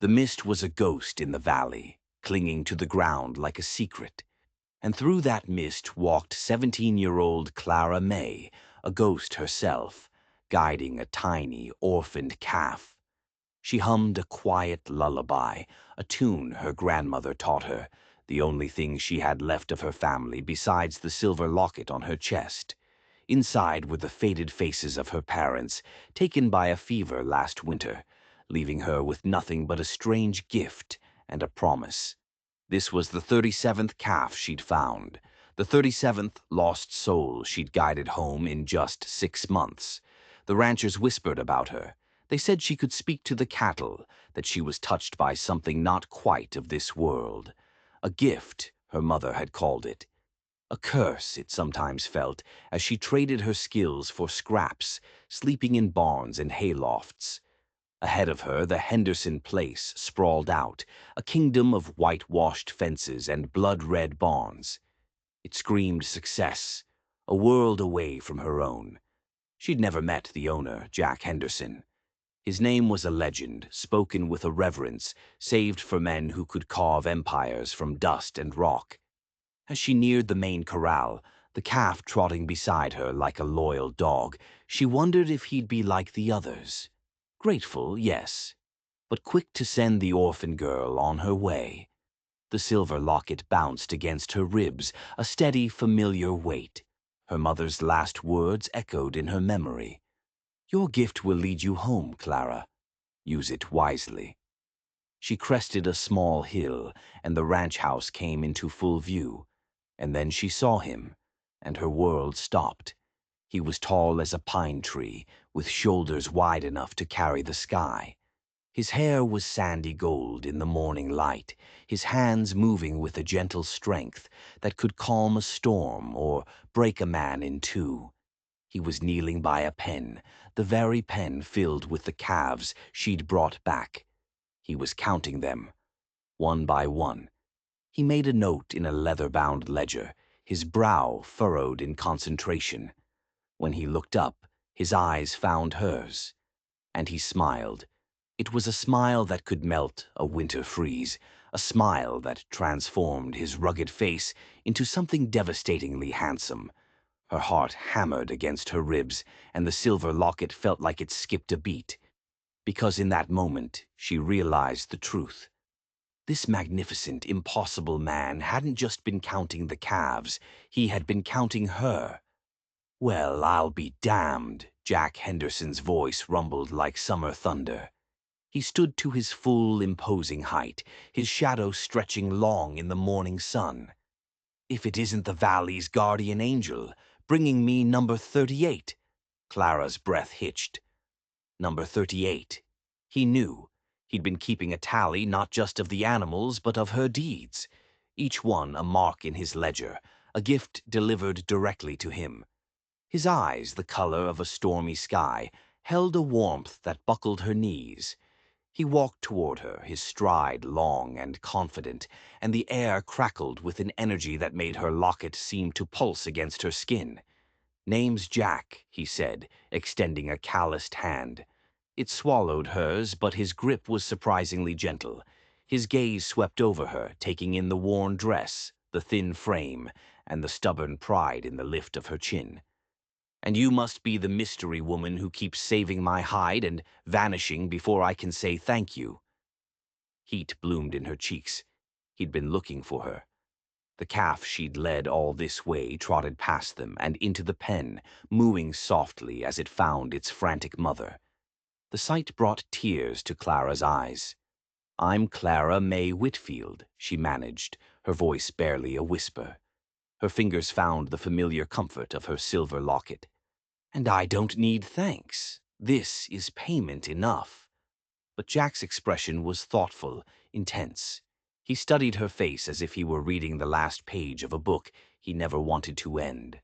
The mist was a ghost in the valley, clinging to the ground like a secret. And through that mist walked 17-year-old Clara May, a ghost herself, guiding a tiny, orphaned calf. She hummed a quiet lullaby, a tune her grandmother taught her, the only thing she had left of her family besides the silver locket on her chest. Inside were the faded faces of her parents, taken by a fever last winter, leaving her with nothing but a strange gift and a promise. This was the 37th calf she'd found, the 37th lost soul she'd guided home in just 6 months. The ranchers whispered about her. They said she could speak to the cattle, that she was touched by something not quite of this world. A gift, her mother had called it. A curse, it sometimes felt, as she traded her skills for scraps, sleeping in barns and haylofts. Ahead of her, the Henderson place sprawled out, a kingdom of whitewashed fences and blood-red barns. It screamed success, a world away from her own. She'd never met the owner, Jack Henderson. His name was a legend, spoken with a reverence, saved for men who could carve empires from dust and rock. As she neared the main corral, the calf trotting beside her like a loyal dog, she wondered if he'd be like the others. Grateful, yes, but quick to send the orphan girl on her way. The silver locket bounced against her ribs, a steady, familiar weight. Her mother's last words echoed in her memory. "Your gift will lead you home, Clara. Use it wisely." She crested a small hill, and the ranch house came into full view. And then she saw him, and her world stopped. He was tall as a pine tree, with shoulders wide enough to carry the sky. His hair was sandy gold in the morning light, his hands moving with a gentle strength that could calm a storm or break a man in two. He was kneeling by a pen, the very pen filled with the calves she'd brought back. He was counting them, one by one. He made a note in a leather-bound ledger, his brow furrowed in concentration. When he looked up, his eyes found hers, and he smiled. It was a smile that could melt a winter freeze, a smile that transformed his rugged face into something devastatingly handsome. Her heart hammered against her ribs, and the silver locket felt like it skipped a beat, because in that moment she realized the truth. This magnificent, impossible man hadn't just been counting the calves, he had been counting her. "Well, I'll be damned," Jack Henderson's voice rumbled like summer thunder. He stood to his full, imposing height, his shadow stretching long in the morning sun. "If it isn't the valley's guardian angel, bringing me number 38. Clara's breath hitched. Number 38. He knew. He'd been keeping a tally not just of the animals, but of her deeds. Each one a mark in his ledger, a gift delivered directly to him. His eyes, the color of a stormy sky, held a warmth that buckled her knees. He walked toward her, his stride long and confident, and the air crackled with an energy that made her locket seem to pulse against her skin. "Name's Jack," he said, extending a calloused hand. It swallowed hers, but his grip was surprisingly gentle. His gaze swept over her, taking in the worn dress, the thin frame, and the stubborn pride in the lift of her chin. "And you must be the mystery woman who keeps saving my hide and vanishing before I can say thank you." Heat bloomed in her cheeks. He'd been looking for her. The calf she'd led all this way trotted past them and into the pen, mooing softly as it found its frantic mother. The sight brought tears to Clara's eyes. "I'm Clara May Whitfield," she managed, her voice barely a whisper. Her fingers found the familiar comfort of her silver locket. "And I don't need thanks. This is payment enough." But Jack's expression was thoughtful, intense. He studied her face as if he were reading the last page of a book he never wanted to end.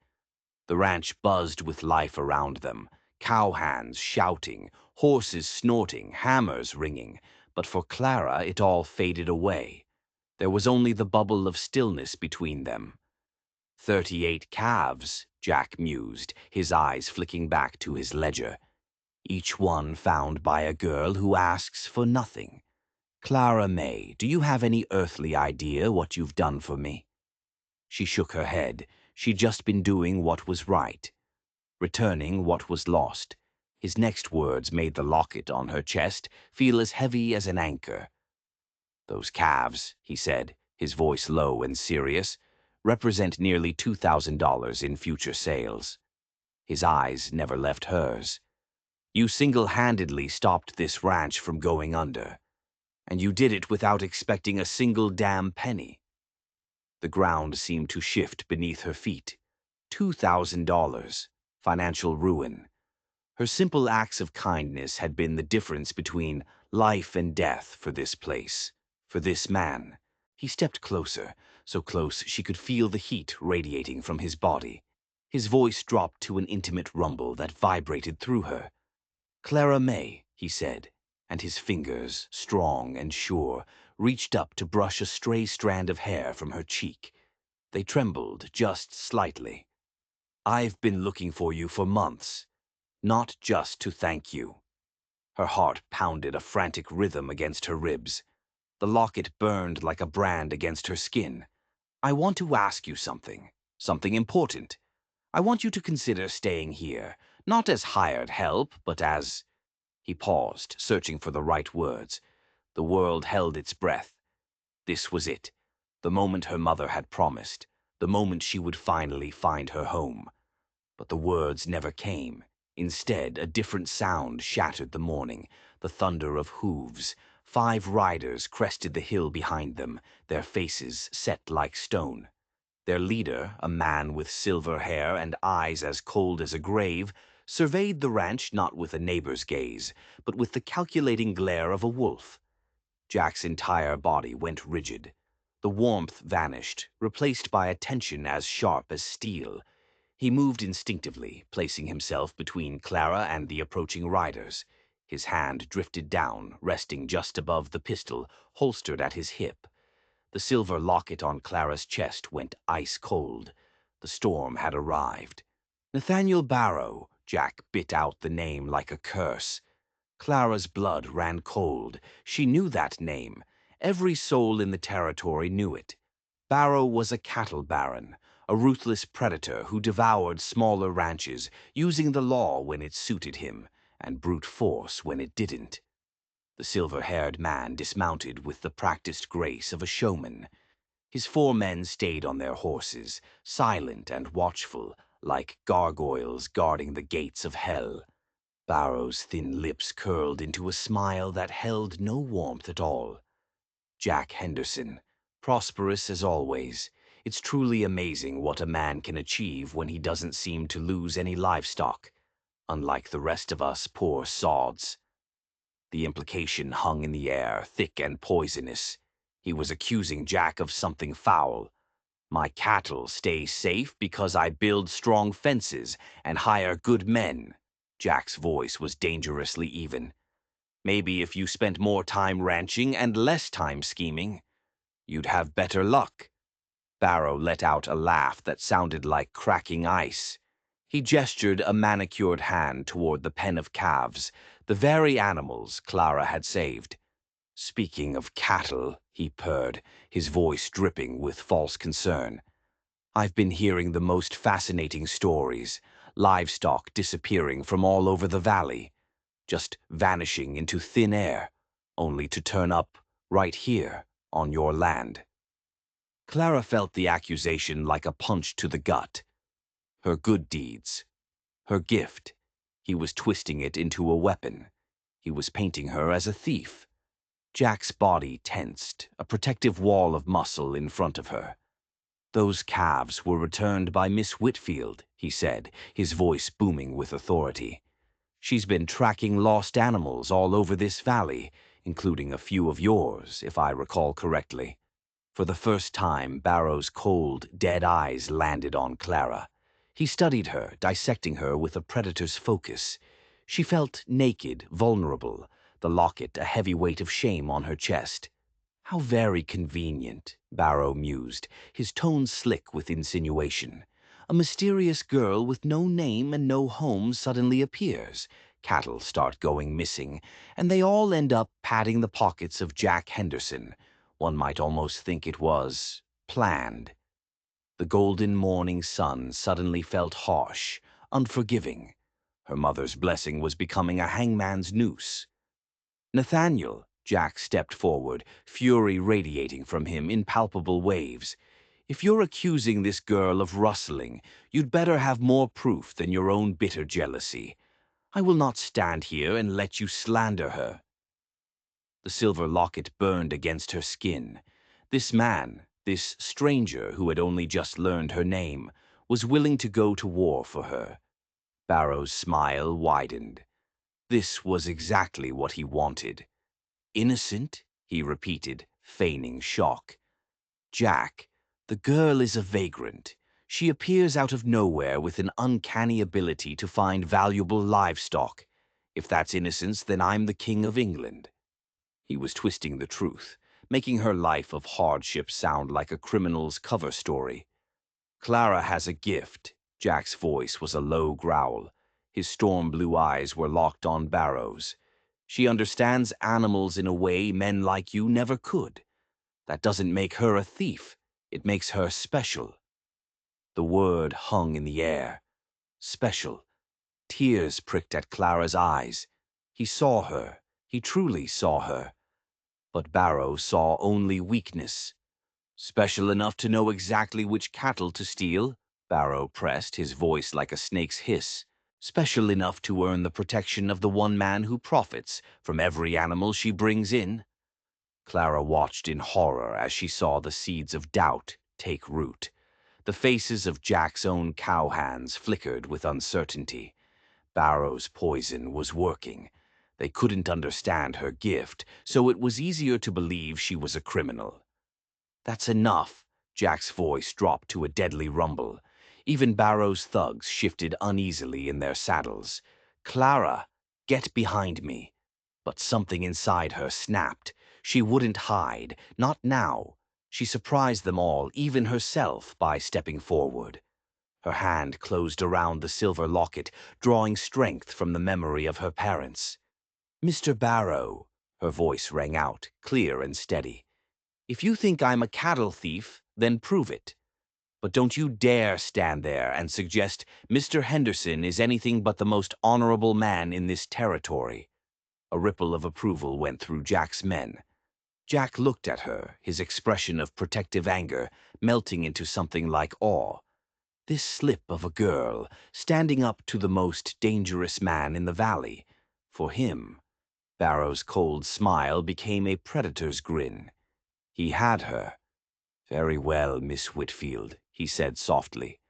The ranch buzzed with life around them, cowhands shouting, horses snorting, hammers ringing, but for Clara it all faded away. There was only the bubble of stillness between them. 38 calves, Jack mused, his eyes flicking back to his ledger. Each one found by a girl who asks for nothing. Clara May, do you have any earthly idea what you've done for me?" She shook her head. She'd just been doing what was right, returning what was lost. His next words made the locket on her chest feel as heavy as an anchor. "Those calves," he said, his voice low and serious, "represent nearly $2,000 in future sales." His eyes never left hers. "You single-handedly stopped this ranch from going under, and you did it without expecting a single damn penny." The ground seemed to shift beneath her feet. $2,000. Financial ruin. Her simple acts of kindness had been the difference between life and death for this place, for this man. He stepped closer, so close she could feel the heat radiating from his body. His voice dropped to an intimate rumble that vibrated through her. "Clara May," he said, and his fingers, strong and sure, reached up to brush a stray strand of hair from her cheek. They trembled just slightly. "I've been looking for you for months. Not just to thank you." Her heart pounded a frantic rhythm against her ribs. The locket burned like a brand against her skin. "I want to ask you something. Something important. I want you to consider staying here, not as hired help, but as—" He paused, searching for the right words. The world held its breath. This was it. The moment her mother had promised. The moment she would finally find her home. But the words never came. Instead, a different sound shattered the morning, the thunder of hooves. 5 riders crested the hill behind them, their faces set like stone. Their leader, a man with silver hair and eyes as cold as a grave, surveyed the ranch not with a neighbor's gaze, but with the calculating glare of a wolf. Jack's entire body went rigid. The warmth vanished, replaced by a tension as sharp as steel. He moved instinctively, placing himself between Clara and the approaching riders. His hand drifted down, resting just above the pistol, holstered at his hip. The silver locket on Clara's chest went ice cold. The storm had arrived. "Nathaniel Barrow," Jack bit out the name like a curse. Clara's blood ran cold. She knew that name. Every soul in the territory knew it. Barrow was a cattle baron, a ruthless predator who devoured smaller ranches, using the law when it suited him, and brute force when it didn't. The silver-haired man dismounted with the practiced grace of a showman. His 4 men stayed on their horses, silent and watchful, like gargoyles guarding the gates of hell. Barrow's thin lips curled into a smile that held no warmth at all. "Jack Henderson, prosperous as always. It's truly amazing what a man can achieve when he doesn't seem to lose any livestock, unlike the rest of us poor sods." The implication hung in the air, thick and poisonous. He was accusing Jack of something foul. "My cattle stay safe because I build strong fences and hire good men." Jack's voice was dangerously even. "Maybe if you spent more time ranching and less time scheming, you'd have better luck." Barrow let out a laugh that sounded like cracking ice. He gestured a manicured hand toward the pen of calves, the very animals Clara had saved. "Speaking of cattle," he purred, his voice dripping with false concern, "I've been hearing the most fascinating stories, livestock disappearing from all over the valley, just vanishing into thin air, only to turn up right here on your land." Clara felt the accusation like a punch to the gut. Her good deeds, her gift. He was twisting it into a weapon. He was painting her as a thief. Jack's body tensed, a protective wall of muscle in front of her. "Those calves were returned by Miss Whitfield," he said, his voice booming with authority. "She's been tracking lost animals all over this valley, including a few of yours, if I recall correctly." For the first time, Barrow's cold, dead eyes landed on Clara. He studied her, dissecting her with a predator's focus. She felt naked, vulnerable, the locket a heavy weight of shame on her chest. "How very convenient," Barrow mused, his tone slick with insinuation. "A mysterious girl with no name and no home suddenly appears, Cattle start going missing, and they all end up padding the pockets of Jack Henderson. One might almost think it was planned. The golden morning sun suddenly felt harsh, unforgiving. Her mother's blessing was becoming a hangman's noose. Nathaniel, Jack stepped forward, fury radiating from him in palpable waves. If you're accusing this girl of rustling, you'd better have more proof than your own bitter jealousy. I will not stand here and let you slander her. The silver locket burned against her skin. This man, this stranger who had only just learned her name, was willing to go to war for her. Barrow's smile widened. This was exactly what he wanted. Innocent? He repeated, feigning shock. Jack, the girl is a vagrant. She appears out of nowhere with an uncanny ability to find valuable livestock. If that's innocence, then I'm the King of England. He was twisting the truth, making her life of hardship sound like a criminal's cover story. Clara has a gift. Jack's voice was a low growl. His storm blue eyes were locked on Barrow's. She understands animals in a way men like you never could. That doesn't make her a thief. It makes her special. The word hung in the air. Special. Tears pricked at Clara's eyes. He saw her. He truly saw her. But Barrow saw only weakness. Special enough to know exactly which cattle to steal? Barrow pressed, his voice like a snake's hiss. Special enough to earn the protection of the one man who profits from every animal she brings in? Clara watched in horror as she saw the seeds of doubt take root. The faces of Jack's own cowhands flickered with uncertainty. Barrow's poison was working. They couldn't understand her gift, so it was easier to believe she was a criminal. That's enough. Jack's voice dropped to a deadly rumble. Even Barrow's thugs shifted uneasily in their saddles. Clara, get behind me. But something inside her snapped. She wouldn't hide, not now. She surprised them all, even herself, by stepping forward. Her hand closed around the silver locket, drawing strength from the memory of her parents. Mr. Barrow, her voice rang out, clear and steady. If you think I'm a cattle thief, then prove it. But don't you dare stand there and suggest Mr. Henderson is anything but the most honorable man in this territory. A ripple of approval went through Jack's men. Jack looked at her, his expression of protective anger melting into something like awe. This slip of a girl, standing up to the most dangerous man in the valley. For him, Barrow's cold smile became a predator's grin. He had her. Very well, Miss Whitfield, he said softly.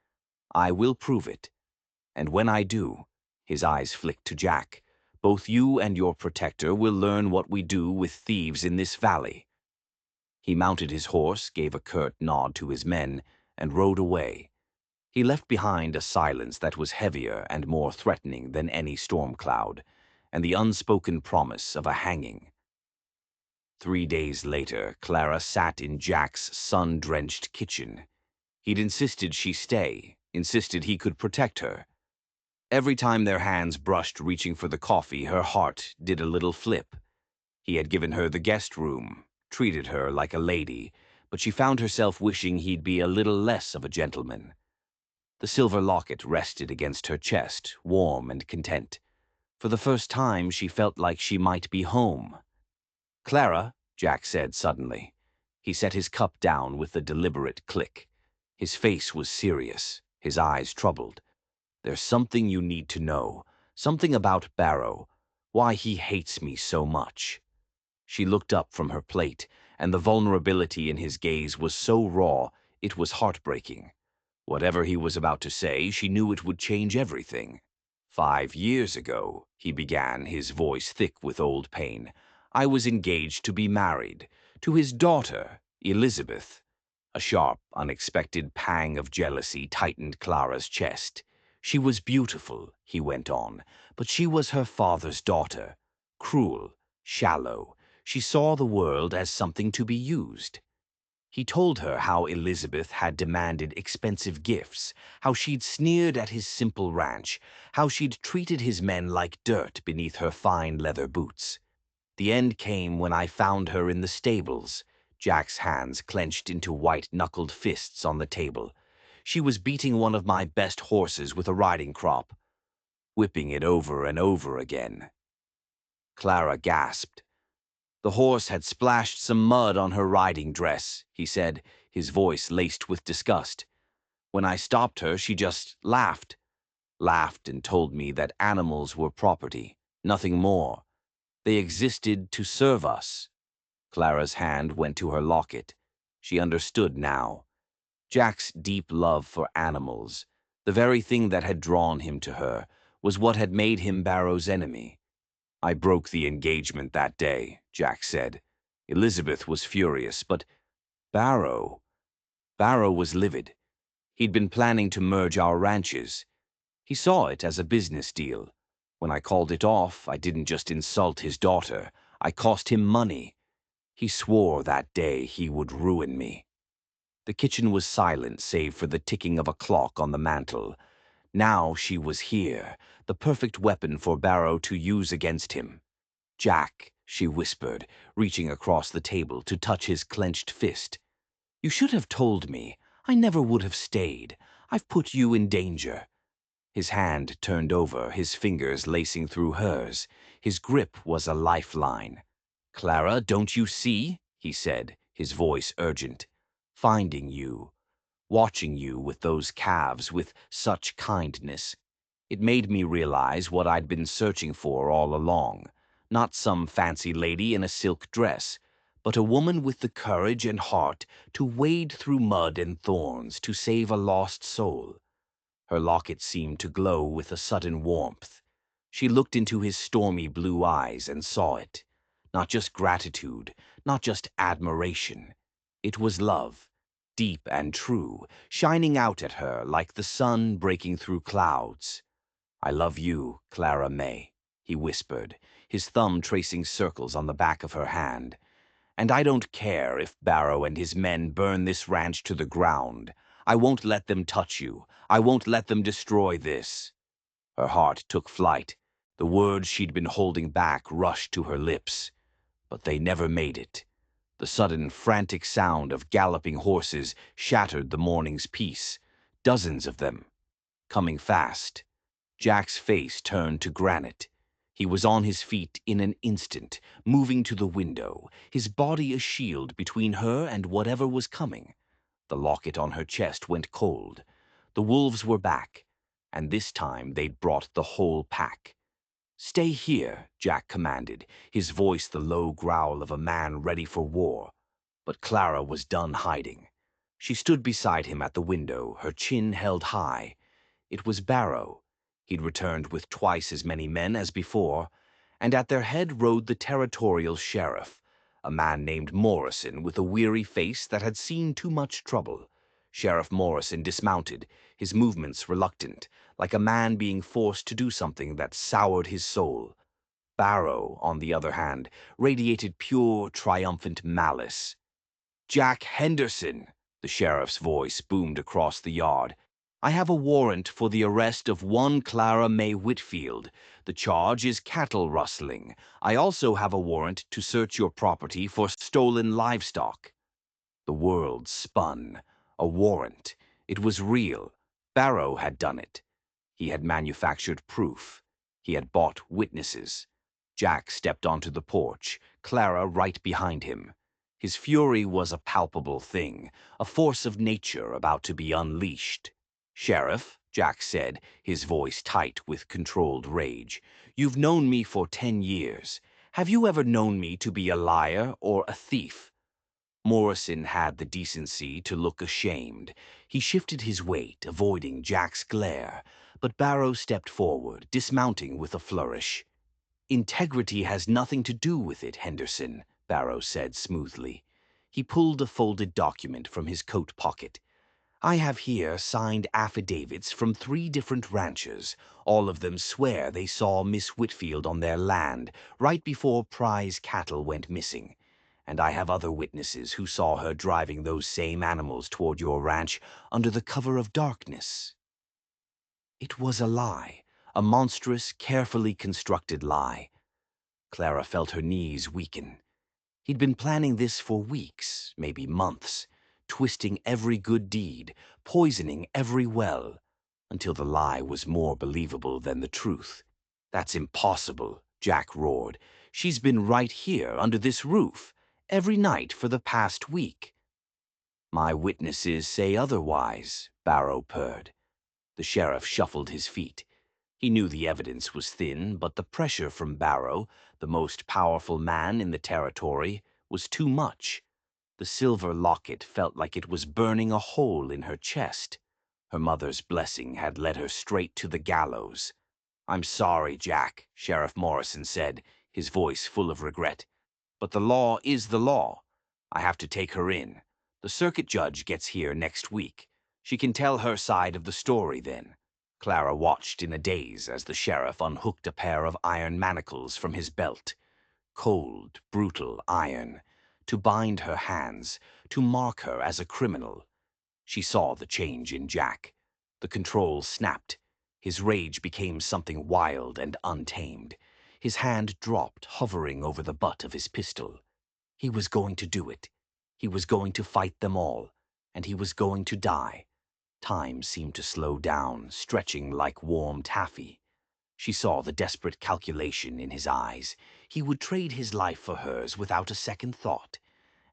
I will prove it. And when I do, his eyes flicked to Jack, both you and your protector will learn what we do with thieves in this valley. He mounted his horse, gave a curt nod to his men, and rode away. He left behind a silence that was heavier and more threatening than any storm cloud, and the unspoken promise of a hanging. 3 days later, Clara sat in Jack's sun-drenched kitchen. He'd insisted she stay, insisted he could protect her. Every time their hands brushed reaching for the coffee, her heart did a little flip. He had given her the guest room, treated her like a lady, but she found herself wishing he'd be a little less of a gentleman. The silver locket rested against her chest, warm and content. For the first time, she felt like she might be home. Clara, Jack said suddenly. He set his cup down with a deliberate click. His face was serious, his eyes troubled. There's something you need to know, something about Barrow, why he hates me so much. She looked up from her plate, and the vulnerability in his gaze was so raw, it was heartbreaking. Whatever he was about to say, she knew it would change everything. 5 years ago, he began, his voice thick with old pain, I was engaged to be married, to his daughter, Elizabeth. A sharp, unexpected pang of jealousy tightened Clara's chest. She was beautiful, he went on, but she was her father's daughter. Cruel, shallow. She saw the world as something to be used. He told her how Elizabeth had demanded expensive gifts, how she'd sneered at his simple ranch, how she'd treated his men like dirt beneath her fine leather boots. The end came when I found her in the stables, Jack's hands clenched into white-knuckled fists on the table. She was beating one of my best horses with a riding crop, whipping it over and over again. Clara gasped. The horse had splashed some mud on her riding dress, he said, his voice laced with disgust. When I stopped her, she just laughed and told me that animals were property, nothing more. They existed to serve us. Clara's hand went to her locket. She understood now. Jack's deep love for animals, the very thing that had drawn him to her, was what had made him Barrow's enemy. I broke the engagement that day, Jack said. Elizabeth was furious, but Barrow... Barrow was livid. He'd been planning to merge our ranches. He saw it as a business deal. When I called it off, I didn't just insult his daughter. I cost him money. He swore that day he would ruin me. The kitchen was silent save for the ticking of a clock on the mantel. Now she was here, the perfect weapon for Barrow to use against him. Jack, she whispered, reaching across the table to touch his clenched fist. You should have told me. I never would have stayed. I've put you in danger. His hand turned over, his fingers lacing through hers. His grip was a lifeline. Clara, don't you see? He said, his voice urgent. Finding you, watching you with those calves with such kindness. It made me realize what I'd been searching for all along. Not some fancy lady in a silk dress, but a woman with the courage and heart to wade through mud and thorns to save a lost soul. Her locket seemed to glow with a sudden warmth. She looked into his stormy blue eyes and saw it. Not just gratitude, not just admiration. It was love, deep and true, shining out at her like the sun breaking through clouds. I love you, Clara May, he whispered, his thumb tracing circles on the back of her hand. And I don't care if Barrow and his men burn this ranch to the ground. I won't let them touch you. I won't let them destroy this. Her heart took flight. The words she'd been holding back rushed to her lips. But they never made it. The sudden, frantic sound of galloping horses shattered the morning's peace. Dozens of them, coming fast. Jack's face turned to granite. He was on his feet in an instant, moving to the window, his body a shield between her and whatever was coming. The locket on her chest went cold. The wolves were back, and this time they'd brought the whole pack. Stay here, Jack commanded, his voice the low growl of a man ready for war. But Clara was done hiding. She stood beside him at the window, her chin held high. It was Barrow. He'd returned with twice as many men as before, and at their head rode the territorial sheriff, a man named Morrison with a weary face that had seen too much trouble. Sheriff Morrison dismounted, his movements reluctant, like a man being forced to do something that soured his soul. Barrow, on the other hand, radiated pure, triumphant malice. Jack Henderson, the sheriff's voice boomed across the yard. I have a warrant for the arrest of one Clara May Whitfield. The charge is cattle rustling. I also have a warrant to search your property for stolen livestock. The world spun. A warrant. It was real. Barrow had done it. He had manufactured proof. He had bought witnesses. Jack stepped onto the porch, Clara right behind him. His fury was a palpable thing, a force of nature about to be unleashed. Sheriff, Jack said, his voice tight with controlled rage, you've known me for 10 years. Have you ever known me to be a liar or a thief? Morrison had the decency to look ashamed. He shifted his weight, avoiding Jack's glare, but Barrow stepped forward, dismounting with a flourish. Integrity has nothing to do with it, Henderson, Barrow said smoothly. He pulled a folded document from his coat pocket. I have here signed affidavits from 3 different ranchers. All of them swear they saw Miss Whitfield on their land right before prize cattle went missing. and I have other witnesses who saw her driving those same animals toward your ranch under the cover of darkness." It was a lie, a monstrous, carefully constructed lie. Clara felt her knees weaken. He'd been planning this for weeks, maybe months, twisting every good deed, poisoning every well, until the lie was more believable than the truth. "That's impossible," Jack roared. "She's been right here, under this roof, every night for the past week." "My witnesses say otherwise," Barrow purred. The sheriff shuffled his feet. He knew the evidence was thin, but the pressure from Barrow, the most powerful man in the territory, was too much. The silver locket felt like it was burning a hole in her chest. Her mother's blessing had led her straight to the gallows. "I'm sorry, Jack," Sheriff Morrison said, his voice full of regret. "But the law is the law. I have to take her in. The circuit judge gets here next week. She can tell her side of the story then." Clara watched in a daze as the sheriff unhooked a pair of iron manacles from his belt. Cold, brutal iron. To bind her hands, to mark her as a criminal. She saw the change in Jack. The controls snapped. His rage became something wild and untamed. His hand dropped, hovering over the butt of his pistol. He was going to do it. He was going to fight them all. And he was going to die. Time seemed to slow down, stretching like warm taffy. She saw the desperate calculation in his eyes. He would trade his life for hers without a second thought.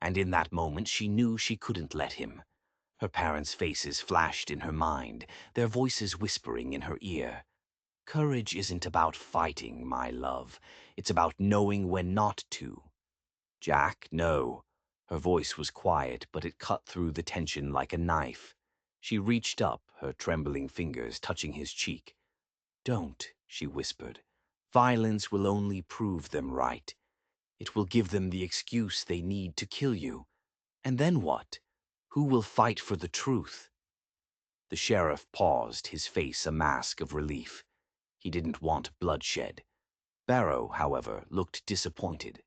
And in that moment she knew she couldn't let him. Her parents' faces flashed in her mind, their voices whispering in her ear. "Courage isn't about fighting, my love. It's about knowing when not to." "Jack, no." Her voice was quiet, but it cut through the tension like a knife. She reached up, her trembling fingers touching his cheek. "Don't," she whispered. "Violence will only prove them right. It will give them the excuse they need to kill you. And then what? Who will fight for the truth?" The sheriff paused, his face a mask of relief. He didn't want bloodshed. Barrow, however, looked disappointed.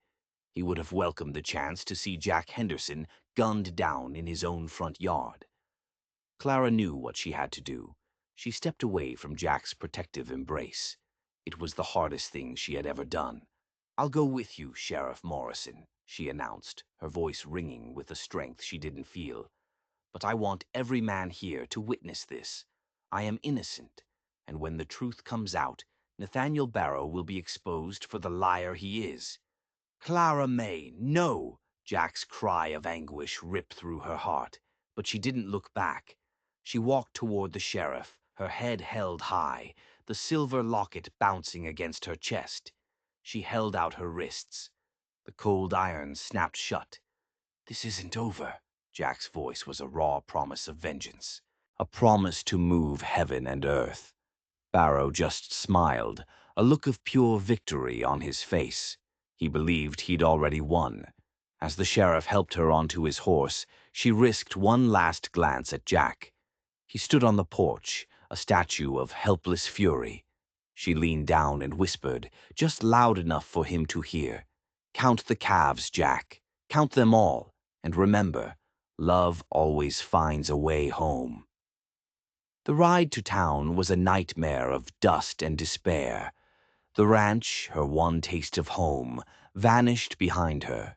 He would have welcomed the chance to see Jack Henderson gunned down in his own front yard. Clara knew what she had to do. She stepped away from Jack's protective embrace. It was the hardest thing she had ever done. "I'll go with you, Sheriff Morrison," she announced, her voice ringing with a strength she didn't feel. "But I want every man here to witness this. I am innocent, and when the truth comes out, Nathaniel Barrow will be exposed for the liar he is." "Clara May, no!" Jack's cry of anguish ripped through her heart, but she didn't look back. She walked toward the sheriff, her head held high, the silver locket bouncing against her chest. She held out her wrists. The cold iron snapped shut. "This isn't over." Jack's voice was a raw promise of vengeance, a promise to move heaven and earth. Barrow just smiled, a look of pure victory on his face. He believed he'd already won. As the sheriff helped her onto his horse, she risked one last glance at Jack. He stood on the porch, a statue of helpless fury. She leaned down and whispered, just loud enough for him to hear. "Count the calves, Jack. Count them all. And remember, love always finds a way home." The ride to town was a nightmare of dust and despair. The ranch, her one taste of home, vanished behind her.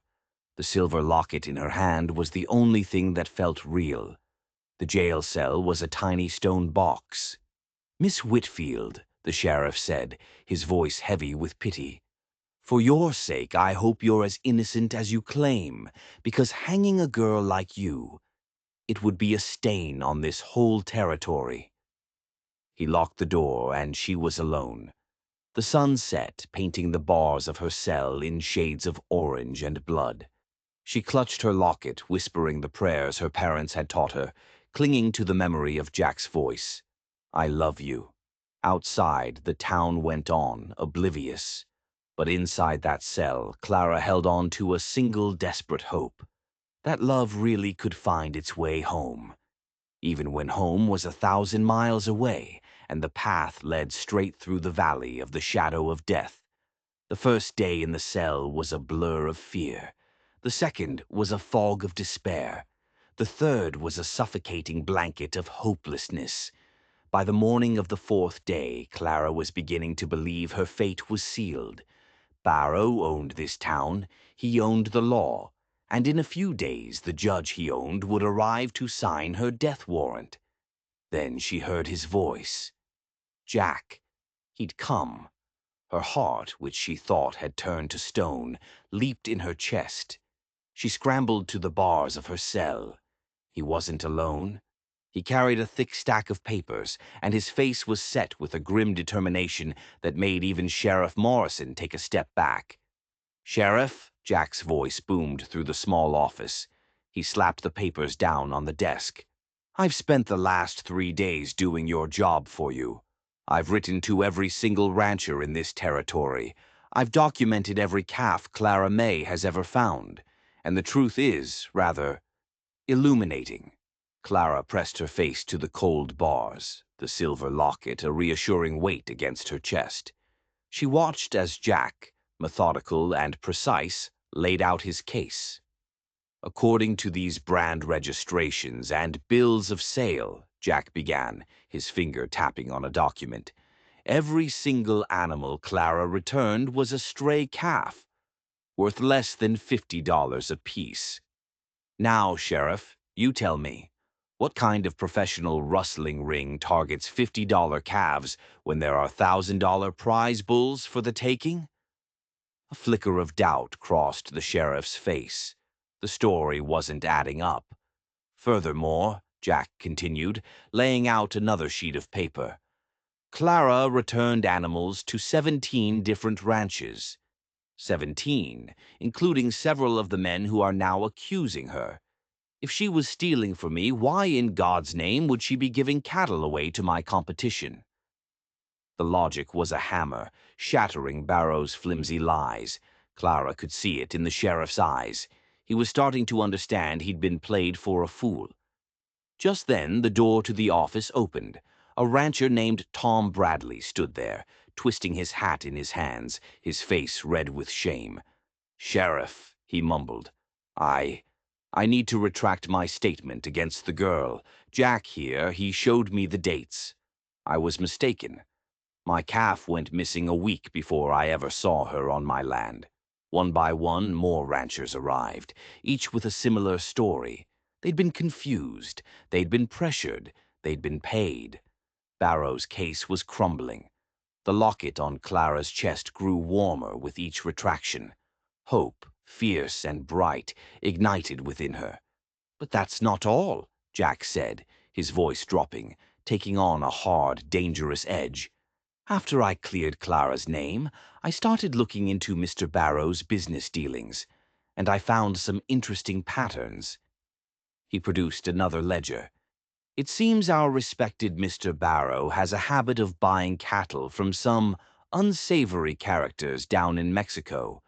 The silver locket in her hand was the only thing that felt real. The jail cell was a tiny stone box. "Miss Whitfield," the sheriff said, his voice heavy with pity, "for your sake I hope you're as innocent as you claim, because hanging a girl like you, it would be a stain on this whole territory." He locked the door, and she was alone. The sun set, painting the bars of her cell in shades of orange and blood. She clutched her locket, whispering the prayers her parents had taught her, clinging to the memory of Jack's voice. "I love you." Outside, the town went on, oblivious. But inside that cell, Clara held on to a single desperate hope. That love really could find its way home. Even when home was 1,000 miles away, and the path led straight through the valley of the shadow of death. The first day in the cell was a blur of fear. The second was a fog of despair. The third was a suffocating blanket of hopelessness. By the morning of the fourth day, Clara was beginning to believe her fate was sealed. Barrow owned this town, he owned the law, and in a few days the judge he owned would arrive to sign her death warrant. Then she heard his voice. Jack. He'd come. Her heart, which she thought had turned to stone, leaped in her chest. She scrambled to the bars of her cell. He wasn't alone. He carried a thick stack of papers, and his face was set with a grim determination that made even Sheriff Morrison take a step back. "Sheriff," Jack's voice boomed through the small office. He slapped the papers down on the desk. "I've spent the last 3 days doing your job for you. I've written to every single rancher in this territory. I've documented every calf Clara May has ever found. And the truth is, rather, illuminating." Clara pressed her face to the cold bars, the silver locket a reassuring weight against her chest. She watched as Jack, methodical and precise, laid out his case. "According to these brand registrations and bills of sale," Jack began, his finger tapping on a document, "every single animal Clara returned was a stray calf, worth less than $50 apiece. Now, Sheriff, you tell me, what kind of professional rustling ring targets $50 calves when there are $1,000 prize bulls for the taking?" A flicker of doubt crossed the sheriff's face. The story wasn't adding up. "Furthermore," Jack continued, laying out another sheet of paper, "Clara returned animals to 17 different ranches. 17, including several of the men who are now accusing her. If she was stealing for me, why in God's name would she be giving cattle away to my competition?" The logic was a hammer, shattering Barrow's flimsy lies. Clara could see it in the sheriff's eyes. He was starting to understand he'd been played for a fool. Just then, the door to the office opened. A rancher named Tom Bradley stood there, twisting his hat in his hands, his face red with shame. "Sheriff," he mumbled, I need to retract my statement against the girl. Jack here, he showed me the dates. I was mistaken. My calf went missing a week before I ever saw her on my land. One by one, more ranchers arrived, each with a similar story. They'd been confused, they'd been pressured, they'd been paid. Barrow's case was crumbling. The locket on Clara's chest grew warmer with each retraction. Hope, fierce and bright, ignited within her. "But that's not all," Jack said, his voice dropping, taking on a hard, dangerous edge. "After I cleared Clara's name, I started looking into Mr. Barrow's business dealings, and I found some interesting patterns." He produced another ledger. "It seems our respected Mr. Barrow has a habit of buying cattle from some unsavory characters down in Mexico.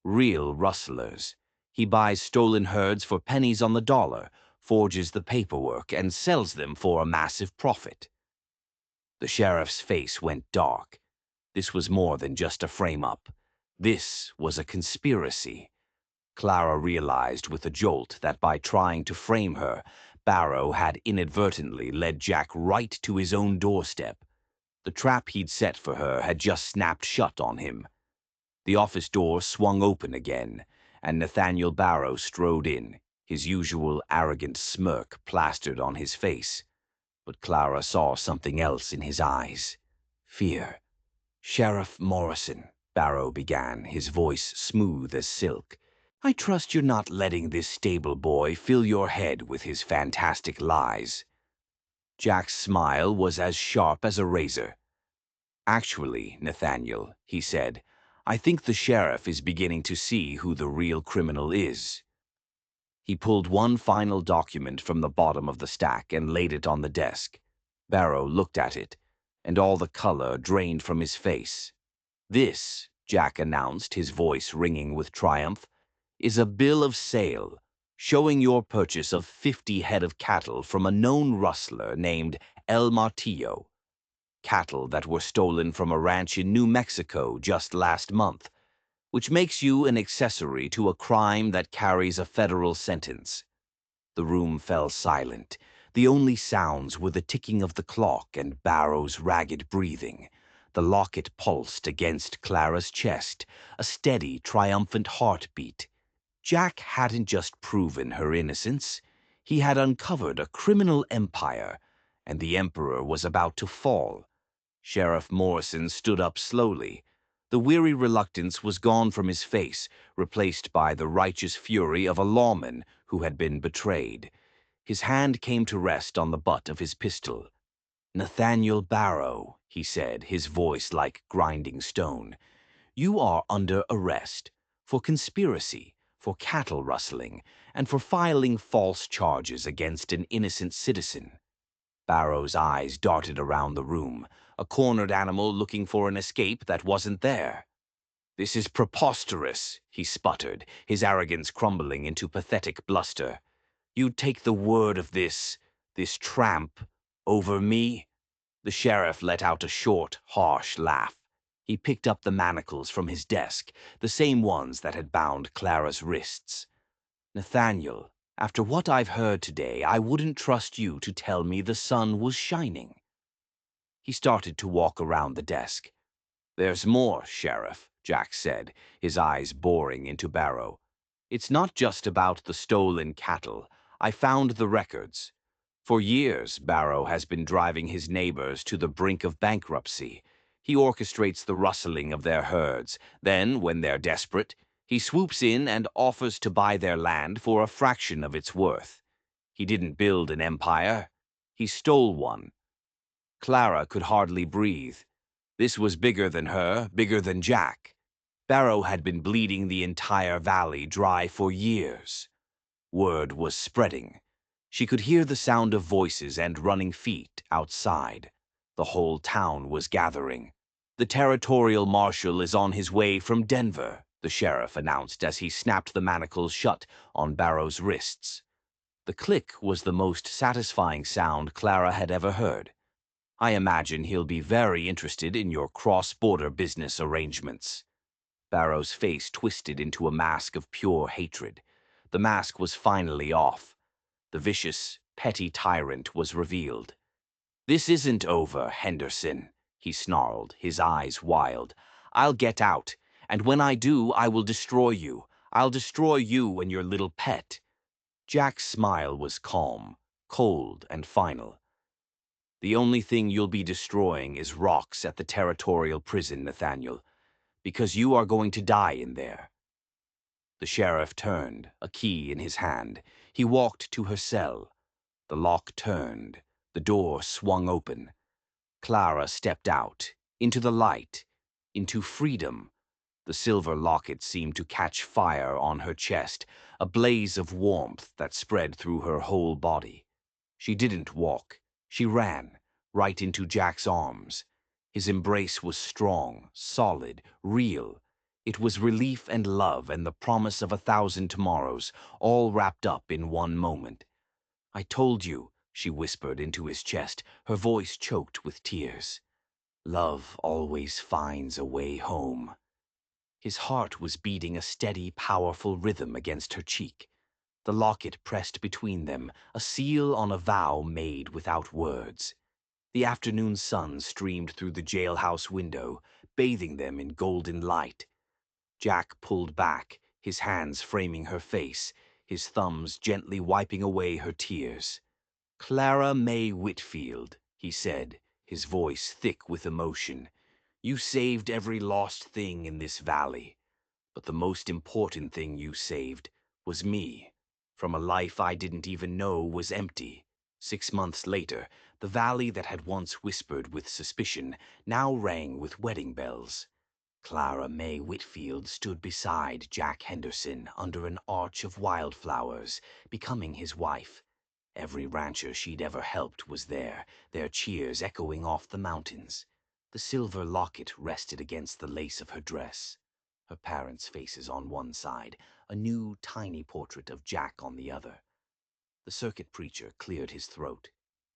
Real rustlers. He buys stolen herds for pennies on the dollar, forges the paperwork, and sells them for a massive profit." The sheriff's face went dark. This was more than just a frame-up. This was a conspiracy. Clara realized with a jolt that by trying to frame her, Barrow had inadvertently led Jack right to his own doorstep. The trap he'd set for her had just snapped shut on him. The office door swung open again, and Nathaniel Barrow strode in, his usual arrogant smirk plastered on his face. But Clara saw something else in his eyes. Fear. "Sheriff Morrison," Barrow began, his voice smooth as silk, "I trust you're not letting this stable boy fill your head with his fantastic lies." Jack's smile was as sharp as a razor. "Actually, Nathaniel," he said, "I think the sheriff is beginning to see who the real criminal is." He pulled one final document from the bottom of the stack and laid it on the desk. Barrow looked at it, and all the color drained from his face. "This," Jack announced, his voice ringing with triumph, "is a bill of sale showing your purchase of 50 head of cattle from a known rustler named El Martillo. Cattle that were stolen from a ranch in New Mexico just last month. which makes you an accessory to a crime that carries a federal sentence." The room fell silent. The only sounds were the ticking of the clock and Barrow's ragged breathing. The locket pulsed against Clara's chest, a steady, triumphant heartbeat. Jack hadn't just proven her innocence. He had uncovered a criminal empire, and the emperor was about to fall. Sheriff Morrison stood up slowly. The weary reluctance was gone from his face, replaced by the righteous fury of a lawman who had been betrayed. His hand came to rest on the butt of his pistol. "Nathaniel Barrow," he said, his voice like grinding stone, "you are under arrest for conspiracy, for cattle rustling, and for filing false charges against an innocent citizen." Barrow's eyes darted around the room, a cornered animal looking for an escape that wasn't there. "This is preposterous," he sputtered, his arrogance crumbling into pathetic bluster. "You'd take the word of this tramp, over me?" The sheriff let out a short, harsh laugh. He picked up the manacles from his desk, the same ones that had bound Clara's wrists. "Nathaniel, after what I've heard today, I wouldn't trust you to tell me the sun was shining." He started to walk around the desk. "There's more, Sheriff," Jack said, his eyes boring into Barrow. "It's not just about the stolen cattle. I found the records. For years, Barrow has been driving his neighbors to the brink of bankruptcy. He orchestrates the rustling of their herds. Then, when they're desperate, he swoops in and offers to buy their land for a fraction of its worth. He didn't build an empire. He stole one." Clara could hardly breathe. This was bigger than her, bigger than Jack. Barrow had been bleeding the entire valley dry for years. Word was spreading. She could hear the sound of voices and running feet outside. The whole town was gathering. "The territorial marshal is on his way from Denver," the sheriff announced as he snapped the manacles shut on Barrow's wrists. The click was the most satisfying sound Clara had ever heard. "I imagine he'll be very interested in your cross-border business arrangements." Barrow's face twisted into a mask of pure hatred. The mask was finally off. The vicious, petty tyrant was revealed. "This isn't over, Henderson," he snarled, his eyes wild. "I'll get out, and when I do, I will destroy you. I'll destroy you and your little pet." Jack's smile was calm, cold, and final. "The only thing you'll be destroying is rocks at the territorial prison, Nathaniel, because you are going to die in there." The sheriff turned, a key in his hand. He walked to her cell. The lock turned. The door swung open. Clara stepped out, into the light, into freedom. The silver locket seemed to catch fire on her chest, a blaze of warmth that spread through her whole body. She didn't walk. She ran, right into Jack's arms. His embrace was strong, solid, real. It was relief and love and the promise of 1,000 tomorrows, all wrapped up in one moment. "I told you," she whispered into his chest, her voice choked with tears. "Love always finds a way home." His heart was beating a steady, powerful rhythm against her cheek. The locket pressed between them, a seal on a vow made without words. The afternoon sun streamed through the jailhouse window, bathing them in golden light. Jack pulled back, his hands framing her face, his thumbs gently wiping away her tears. "Clara May Whitfield," he said, his voice thick with emotion, "you saved every lost thing in this valley. But the most important thing you saved was me, from a life I didn't even know was empty." 6 months later, the valley that had once whispered with suspicion now rang with wedding bells. Clara May Whitfield stood beside Jack Henderson under an arch of wildflowers, becoming his wife. Every rancher she'd ever helped was there, their cheers echoing off the mountains. The silver locket rested against the lace of her dress. Her parents' faces on one side, a new, tiny portrait of Jack on the other. The circuit preacher cleared his throat.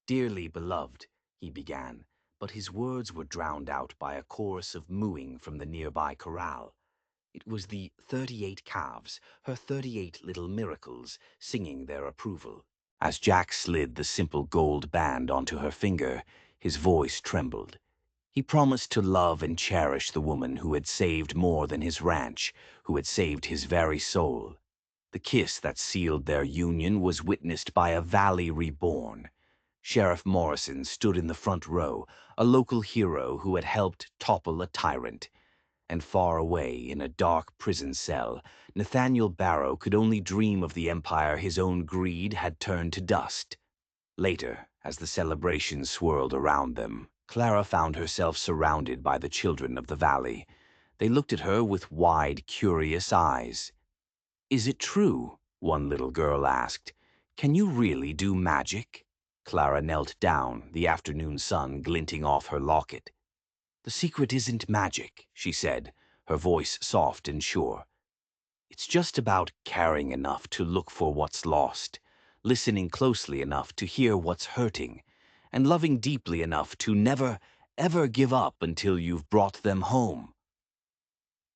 "Dearly beloved," he began, but his words were drowned out by a chorus of mooing from the nearby corral. It was the 38 calves, her 38 little miracles, singing their approval. As Jack slid the simple gold band onto her finger, his voice trembled. He promised to love and cherish the woman who had saved more than his ranch, who had saved his very soul. The kiss that sealed their union was witnessed by a valley reborn. Sheriff Morrison stood in the front row, a local hero who had helped topple a tyrant. And far away in a dark prison cell, Nathaniel Barrow could only dream of the empire his own greed had turned to dust. Later, as the celebration swirled around them, Clara found herself surrounded by the children of the valley. They looked at her with wide, curious eyes. "Is it true?" one little girl asked. "Can you really do magic?" Clara knelt down, the afternoon sun glinting off her locket. "The secret isn't magic," she said, her voice soft and sure. "It's just about caring enough to look for what's lost, listening closely enough to hear what's hurting, and loving deeply enough to never, ever give up until you've brought them home."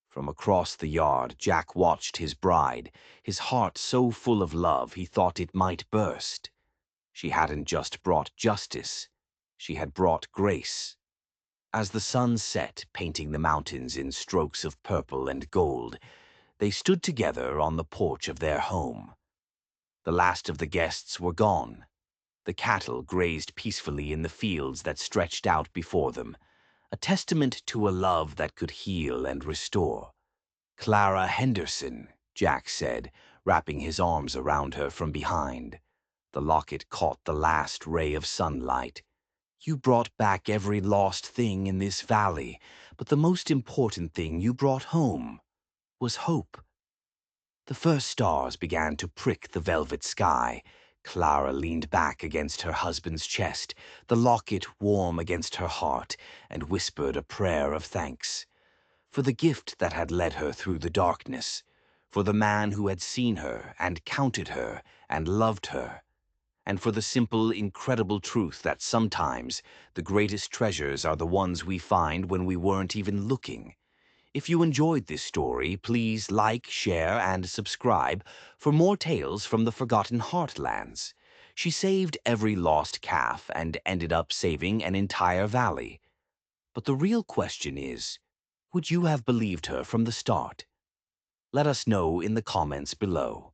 From across the yard, Jack watched his bride, his heart so full of love he thought it might burst. She hadn't just brought justice, she had brought grace. As the sun set, painting the mountains in strokes of purple and gold, they stood together on the porch of their home. The last of the guests were gone. The cattle grazed peacefully in the fields that stretched out before them, a testament to a love that could heal and restore. "Clara Henderson," Jack said, wrapping his arms around her from behind. The locket caught the last ray of sunlight. "You brought back every lost thing in this valley, but the most important thing you brought home was hope." The first stars began to prick the velvet sky. Clara leaned back against her husband's chest, the locket warm against her heart, and whispered a prayer of thanks. For the gift that had led her through the darkness, for the man who had seen her and counted her and loved her, and for the simple, incredible truth that sometimes the greatest treasures are the ones we find when we weren't even looking. If you enjoyed this story, please like, share, and subscribe for more tales from the Forgotten Heartlands. She saved every lost calf and ended up saving an entire valley. But the real question is, would you have believed her from the start? Let us know in the comments below.